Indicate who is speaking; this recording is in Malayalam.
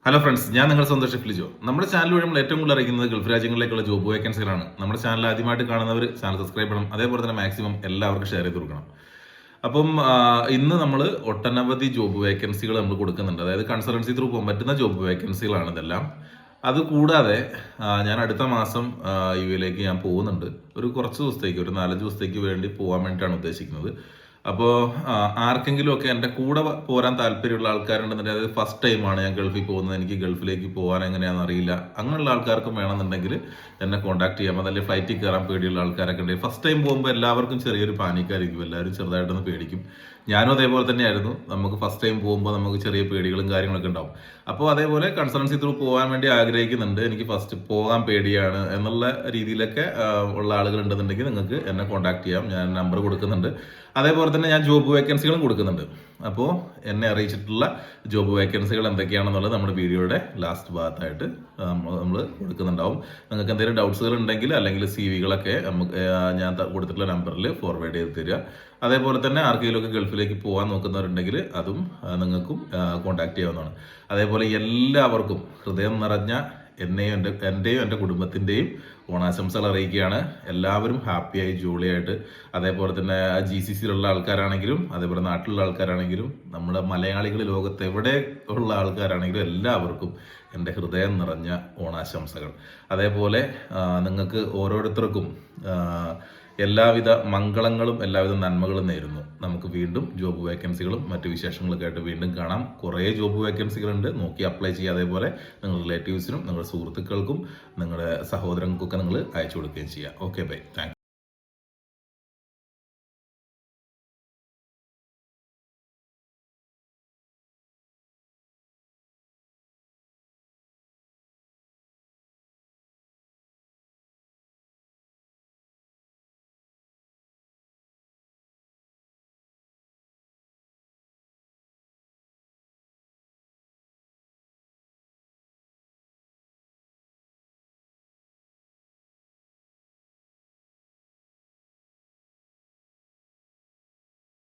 Speaker 1: ഹലോ ഫ്രണ്ട്സ്, ഞാൻ നിങ്ങളുടെ സ്വന്തം ഷെഫ് ലിജോ. നമ്മുടെ ചാനൽ വഴി നമ്മൾ ഏറ്റവും കൂടുതൽ അറിയിക്കുന്നത് ഗൾഫ് രാജ്യങ്ങളിലേക്കുള്ള ജോബ് വേക്കൻസികളാണ്. നമ്മുടെ ചാനൽ ആദ്യമായിട്ട് കാണുന്നവർ ചാനൽ സബ്സ്ക്രൈബ് ചെയ്യണം. അതേപോലെ തന്നെ മാക്സിമം എല്ലാവർക്കും ഷെയർ ചെയ്ത് കൊടുക്കണം. അപ്പം ഇന്ന് നമ്മൾ ഒട്ടനവധി ജോബ് വേക്കൻസികൾ നമ്മൾ കൊടുക്കുന്നുണ്ട്. അതായത് കൺസൾട്ടൻസി ത്രൂ പോകാൻ പറ്റുന്ന ജോബ് വേക്കൻസികളാണ് ഇതെല്ലാം. അതുകൂടാതെ ഞാൻ അടുത്ത മാസം യുഎയിലേക്ക് ഞാൻ പോകുന്നുണ്ട്. കുറച്ച് ദിവസത്തേക്ക്, ഒരു 4-5 ദിവസത്തേക്ക് വേണ്ടി പോകാൻ വേണ്ടിയിട്ടാണ് ഉദ്ദേശിക്കുന്നത്. അപ്പോൾ ആർക്കെങ്കിലും ഒക്കെ എൻ്റെ കൂടെ പോരാൻ താല്പര്യമുള്ള ആൾക്കാരുണ്ടെന്നുണ്ടെങ്കിൽ, അതായത് ഫസ്റ്റ് ടൈമാണ് ഞാൻ ഗൾഫിൽ പോകുന്നത്, എനിക്ക് ഗൾഫിലേക്ക് പോകാൻ എങ്ങനെയാണെന്ന് അറിയില്ല, അങ്ങനെയുള്ള ആൾക്കാർക്കും വേണമെന്നുണ്ടെങ്കിൽ എന്നെ കോൺടാക്ട് ചെയ്യാം. അതല്ലേ ഫ്ലൈറ്റിൽ കയറാൻ പേടിയുള്ള ആൾക്കാരൊക്കെ ഉണ്ടെങ്കിൽ, ഫസ്റ്റ് ടൈം പോകുമ്പോൾ എല്ലാവർക്കും ചെറിയൊരു പാനിക്കായിരിക്കും, എല്ലാവരും ചെറുതായിട്ടൊന്ന് പേടിക്കും. ഞാനും അതേപോലെ തന്നെയായിരുന്നു. നമുക്ക് ഫസ്റ്റ് ടൈം പോകുമ്പോൾ നമുക്ക് ചെറിയ പേടികളും കാര്യങ്ങളൊക്കെ ഉണ്ടാവും. അപ്പോൾ അതേപോലെ കൺസൾട്ടൻസി ത്രൂ പോകാൻ വേണ്ടി ആഗ്രഹിക്കുന്നുണ്ട്, എനിക്ക് ഫസ്റ്റ് പോകാൻ പേടിയാണ് എന്നുള്ള രീതിയിലൊക്കെ ഉള്ള ആളുകൾ ഉണ്ടെന്നുണ്ടെങ്കിൽ നിങ്ങൾക്ക് എന്നെ കോൺടാക്ട് ചെയ്യാം. ഞാൻ നമ്പർ കൊടുക്കുന്നുണ്ട്. അതേപോലെ തന്നെ ഞാൻ ജോബ് വേക്കൻസികളും കൊടുക്കുന്നുണ്ട്. അപ്പോൾ എന്നെ അറിയിച്ചിട്ടുള്ള ജോബ് വേക്കൻസികൾ എന്തൊക്കെയാണെന്നുള്ളത് നമ്മുടെ വീഡിയോയുടെ ലാസ്റ്റ് ഭാഗത്തായിട്ട് നമ്മൾ കൊടുക്കുന്നുണ്ടാവും. നിങ്ങൾക്ക് എന്തെങ്കിലും ഡൗട്ട്സുകൾ ഉണ്ടെങ്കിൽ അല്ലെങ്കിൽ CV-കളൊക്കെ നമുക്ക് ഞാൻ കൊടുത്തിട്ടുള്ള നമ്പറിൽ ഫോർവേഡ് ചെയ്ത് തരിക. അതേപോലെ തന്നെ ആർക്കെങ്കിലുമൊക്കെ ഗൾഫിലേക്ക് പോകാൻ നോക്കുന്നവരുണ്ടെങ്കിൽ അതും നിങ്ങൾക്കും കോൺടാക്ട് ചെയ്യാവുന്നതാണ്. അതേപോലെ എല്ലാവർക്കും ഹൃദയം നിറഞ്ഞ എൻ്റെയും എൻ്റെ കുടുംബത്തിൻ്റെയും ഓണാശംസകൾ അറിയിക്കുകയാണ്. എല്ലാവരും ഹാപ്പിയായി ജോളിയായിട്ട്, അതേപോലെ തന്നെ GCC-യിലുള്ള ആൾക്കാരാണെങ്കിലും അതേപോലെ നാട്ടിലുള്ള ആൾക്കാരാണെങ്കിലും നമ്മുടെ മലയാളികൾ ലോകത്ത് എവിടെ ഉള്ള ആൾക്കാരാണെങ്കിലും എല്ലാവർക്കും എൻ്റെ ഹൃദയം നിറഞ്ഞ ഓണാശംസകൾ. അതേപോലെ നിങ്ങൾക്ക് ഓരോരുത്തർക്കും എല്ലാവിധ മംഗളങ്ങളും എല്ലാവിധ നന്മകളും നേരുന്നു. നമുക്ക് വീണ്ടും ജോബ് വേക്കൻസികളും മറ്റു വിശേഷങ്ങളൊക്കെ ആയിട്ട് വീണ്ടും കാണാം. കുറേ ജോബ് വേക്കൻസികളുണ്ട്, നോക്കി അപ്ലൈ ചെയ്യുക. അതേപോലെ നിങ്ങളുടെ റിലേറ്റീവ്സിനും നിങ്ങളുടെ സുഹൃത്തുക്കൾക്കും നിങ്ങളുടെ സഹോദരങ്ങൾക്കൊക്കെ നിങ്ങൾ അയച്ചു കൊടുക്കുകയും ചെയ്യുക. Okay, bye, thank U.